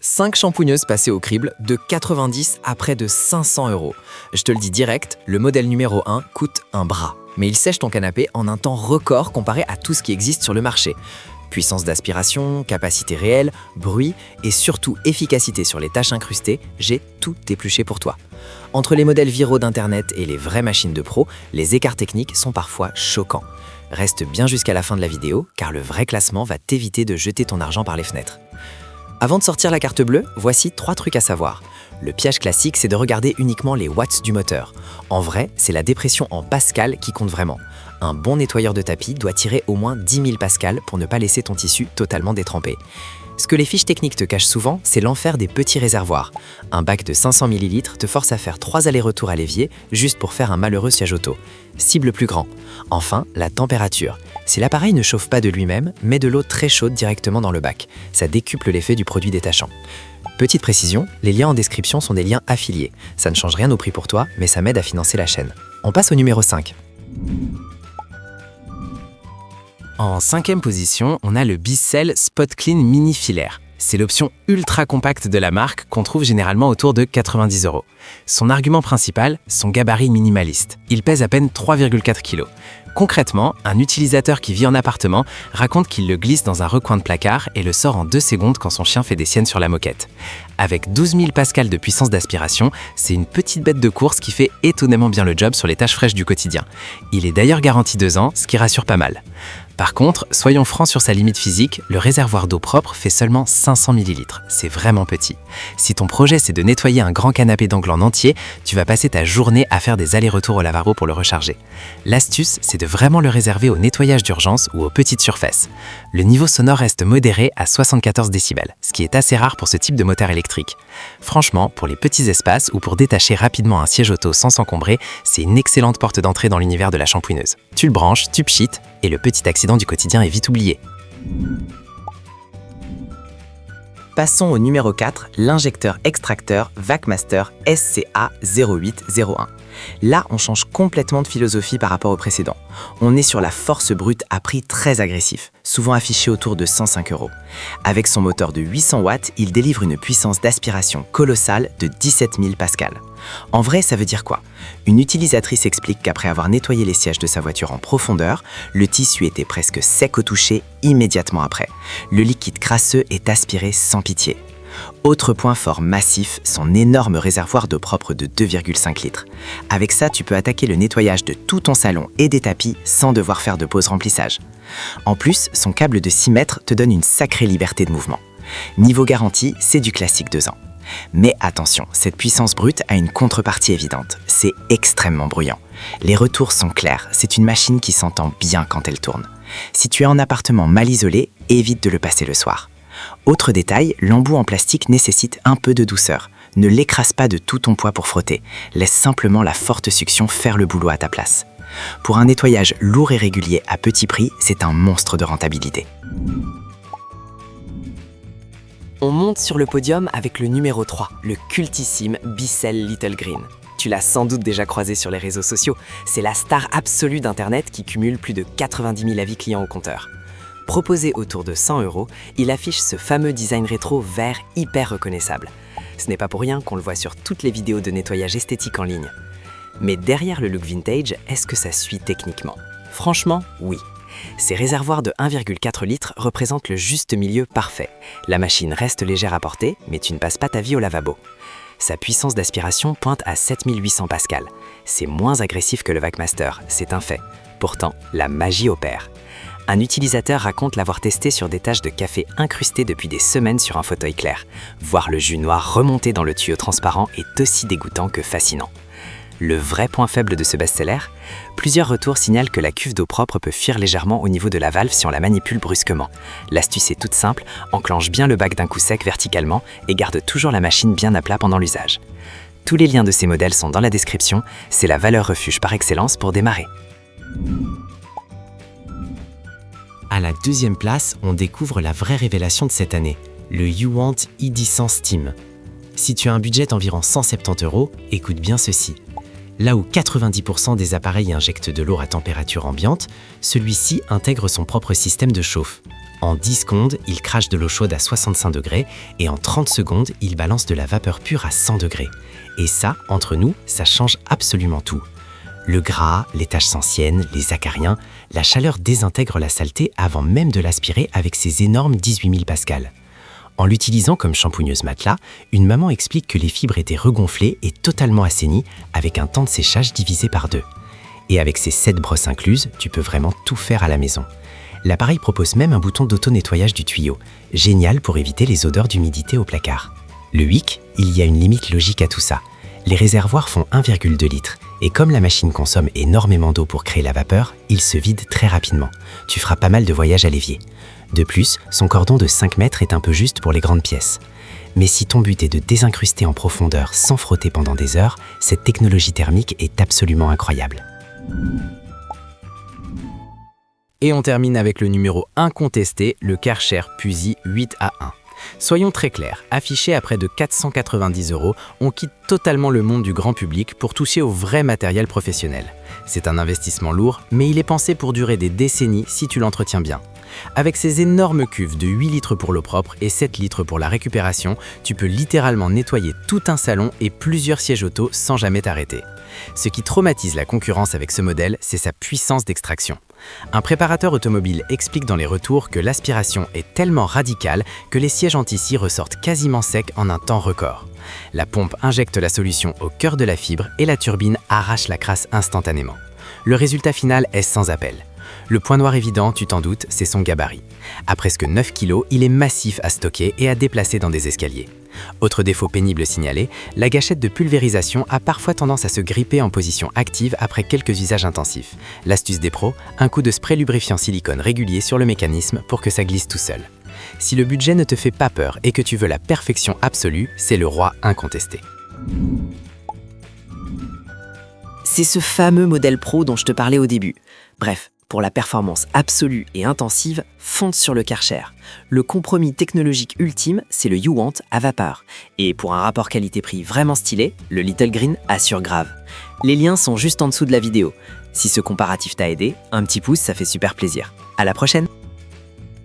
5 shampoigneuses passées au crible, de 90 à près de 500 €. Je te le dis direct, le modèle numéro 1 coûte un bras. Mais il sèche ton canapé en un temps record comparé à tout ce qui existe sur le marché. Puissance d'aspiration, capacité réelle, bruit et surtout efficacité sur les taches incrustées, j'ai tout épluché pour toi. Entre les modèles viraux d'internet et les vraies machines de pro, les écarts techniques sont parfois choquants. Reste bien jusqu'à la fin de la vidéo, car le vrai classement va t'éviter de jeter ton argent par les fenêtres. Avant de sortir la carte bleue, voici 3 trucs à savoir. Le piège classique, c'est de regarder uniquement les watts du moteur. En vrai, c'est la dépression en pascal qui compte vraiment. Un bon nettoyeur de tapis doit tirer au moins 10 000 pascal pour ne pas laisser ton tissu totalement détrempé. Ce que les fiches techniques te cachent souvent, c'est l'enfer des petits réservoirs. Un bac de 500 ml te force à faire 3 allers-retours à l'évier juste pour faire un malheureux siège auto. Cible plus grand. Enfin, la température. Si l'appareil ne chauffe pas de lui-même, mets de l'eau très chaude directement dans le bac. Ça décuple l'effet du produit détachant. Petite précision, les liens en description sont des liens affiliés. Ça ne change rien au prix pour toi, mais ça m'aide à financer la chaîne. On passe au numéro 5. En 5e position, on a le Bissell Spot Clean Mini Filaire. C'est l'option ultra compacte de la marque qu'on trouve généralement autour de 90 €. Son argument principal, son gabarit minimaliste. Il pèse à peine 3,4 kg. Concrètement, un utilisateur qui vit en appartement raconte qu'il le glisse dans un recoin de placard et le sort en 2 secondes quand son chien fait des siennes sur la moquette. Avec 12 000 pascal de puissance d'aspiration, c'est une petite bête de course qui fait étonnamment bien le job sur les tâches fraîches du quotidien. Il est d'ailleurs garanti 2 ans, ce qui rassure pas mal. Par contre, soyons francs sur sa limite physique, le réservoir d'eau propre fait seulement 500 ml. C'est vraiment petit. Si ton projet c'est de nettoyer un grand canapé d'angle en entier, tu vas passer ta journée à faire des allers-retours au lavabo pour le recharger. L'astuce, c'est de vraiment le réserver au nettoyage d'urgence ou aux petites surfaces. Le niveau sonore reste modéré à 74 décibels, ce qui est assez rare pour ce type de moteur électrique. Franchement, pour les petits espaces ou pour détacher rapidement un siège auto sans s'encombrer, c'est une excellente porte d'entrée dans l'univers de la shampouineuse. Tu le branches, tu pchites, et le petit accident du quotidien est vite oublié. Passons au numéro 4, l'injecteur extracteur VacMaster SCA0801. Là, on change complètement de philosophie par rapport au précédent. On est sur la force brute à prix très agressif, souvent affiché autour de 105 €. Avec son moteur de 800 watts, il délivre une puissance d'aspiration colossale de 17 000 pascal. En vrai, ça veut dire quoi? Une utilisatrice explique qu'après avoir nettoyé les sièges de sa voiture en profondeur, le tissu était presque sec au toucher immédiatement après. Le liquide crasseux est aspiré sans pitié. Autre point fort massif, son énorme réservoir d'eau propre de 2,5 litres. Avec ça, tu peux attaquer le nettoyage de tout ton salon et des tapis sans devoir faire de pause remplissage. En plus, son câble de 6 mètres te donne une sacrée liberté de mouvement. Niveau garantie, c'est du classique 2 ans. Mais attention, cette puissance brute a une contrepartie évidente. C'est extrêmement bruyant. Les retours sont clairs, c'est une machine qui s'entend bien quand elle tourne. Si tu es en appartement mal isolé, évite de le passer le soir. Autre détail, l'embout en plastique nécessite un peu de douceur. Ne l'écrase pas de tout ton poids pour frotter. Laisse simplement la forte succion faire le boulot à ta place. Pour un nettoyage lourd et régulier à petit prix, c'est un monstre de rentabilité. On monte sur le podium avec le numéro 3, le cultissime Bissell Little Green. Tu l'as sans doute déjà croisé sur les réseaux sociaux. C'est la star absolue d'Internet qui cumule plus de 90 000 avis clients au compteur. Proposé autour de 100 €, il affiche ce fameux design rétro vert hyper reconnaissable. Ce n'est pas pour rien qu'on le voit sur toutes les vidéos de nettoyage esthétique en ligne. Mais derrière le look vintage, est-ce que ça suit techniquement? Franchement, oui. Ces réservoirs de 1,4 litres représentent le juste milieu parfait. La machine reste légère à porter, mais tu ne passes pas ta vie au lavabo. Sa puissance d'aspiration pointe à 7800 pascal. C'est moins agressif que le VacMaster, c'est un fait. Pourtant, la magie opère. Un utilisateur raconte l'avoir testé sur des taches de café incrustées depuis des semaines sur un fauteuil clair. Voir le jus noir remonter dans le tuyau transparent est aussi dégoûtant que fascinant. Le vrai point faible de ce best-seller? Plusieurs retours signalent que la cuve d'eau propre peut fuir légèrement au niveau de la valve si on la manipule brusquement. L'astuce est toute simple, enclenche bien le bac d'un coup sec verticalement et garde toujours la machine bien à plat pendant l'usage. Tous les liens de ces modèles sont dans la description, c'est la valeur refuge par excellence pour démarrer. À la 2e place, on découvre la vraie révélation de cette année, le YouWant e-Distance Steam. Si tu as un budget d'environ 170 €, écoute bien ceci. Là où 90% des appareils injectent de l'eau à température ambiante, celui-ci intègre son propre système de chauffe. En 10 secondes, il crache de l'eau chaude à 65 degrés et en 30 secondes, il balance de la vapeur pure à 100 degrés. Et ça, entre nous, ça change absolument tout. Le gras, les taches s'anciennent, les acariens, la chaleur désintègre la saleté avant même de l'aspirer avec ses énormes 18 000 pascal. En l'utilisant comme shampooineuse matelas, une maman explique que les fibres étaient regonflées et totalement assainies avec un temps de séchage divisé par 2. Et avec ces 7 brosses incluses, tu peux vraiment tout faire à la maison. L'appareil propose même un bouton d'auto-nettoyage du tuyau, génial pour éviter les odeurs d'humidité au placard. Le hic, il y a une limite logique à tout ça. Les réservoirs font 1,2 litre, et comme la machine consomme énormément d'eau pour créer la vapeur, il se vide très rapidement. Tu feras pas mal de voyages à l'évier. De plus, son cordon de 5 mètres est un peu juste pour les grandes pièces. Mais si ton but est de désincruster en profondeur sans frotter pendant des heures, cette technologie thermique est absolument incroyable. Et on termine avec le numéro incontesté, le Karcher Pusi 8A1. Soyons très clairs, affiché à près de 490 €, on quitte totalement le monde du grand public pour toucher au vrai matériel professionnel. C'est un investissement lourd, mais il est pensé pour durer des décennies si tu l'entretiens bien. Avec ces énormes cuves de 8 litres pour l'eau propre et 7 litres pour la récupération, tu peux littéralement nettoyer tout un salon et plusieurs sièges auto sans jamais t'arrêter. Ce qui traumatise la concurrence avec ce modèle, c'est sa puissance d'extraction. Un préparateur automobile explique dans les retours que l'aspiration est tellement radicale que les sièges anti-scie ressortent quasiment secs en un temps record. La pompe injecte la solution au cœur de la fibre et la turbine arrache la crasse instantanément. Le résultat final est sans appel. Le point noir évident, tu t'en doutes, c'est son gabarit. À presque 9 kg, il est massif à stocker et à déplacer dans des escaliers. Autre défaut pénible signalé, la gâchette de pulvérisation a parfois tendance à se gripper en position active après quelques usages intensifs. L'astuce des pros, un coup de spray lubrifiant silicone régulier sur le mécanisme pour que ça glisse tout seul. Si le budget ne te fait pas peur et que tu veux la perfection absolue, c'est le roi incontesté. C'est ce fameux modèle pro dont je te parlais au début. Bref, pour la performance absolue et intensive, fonce sur le Karcher. Le compromis technologique ultime, c'est le YouWant à vapeur. Et pour un rapport qualité-prix vraiment stylé, le Little Green assure grave. Les liens sont juste en dessous de la vidéo. Si ce comparatif t'a aidé, un petit pouce, ça fait super plaisir. À la prochaine!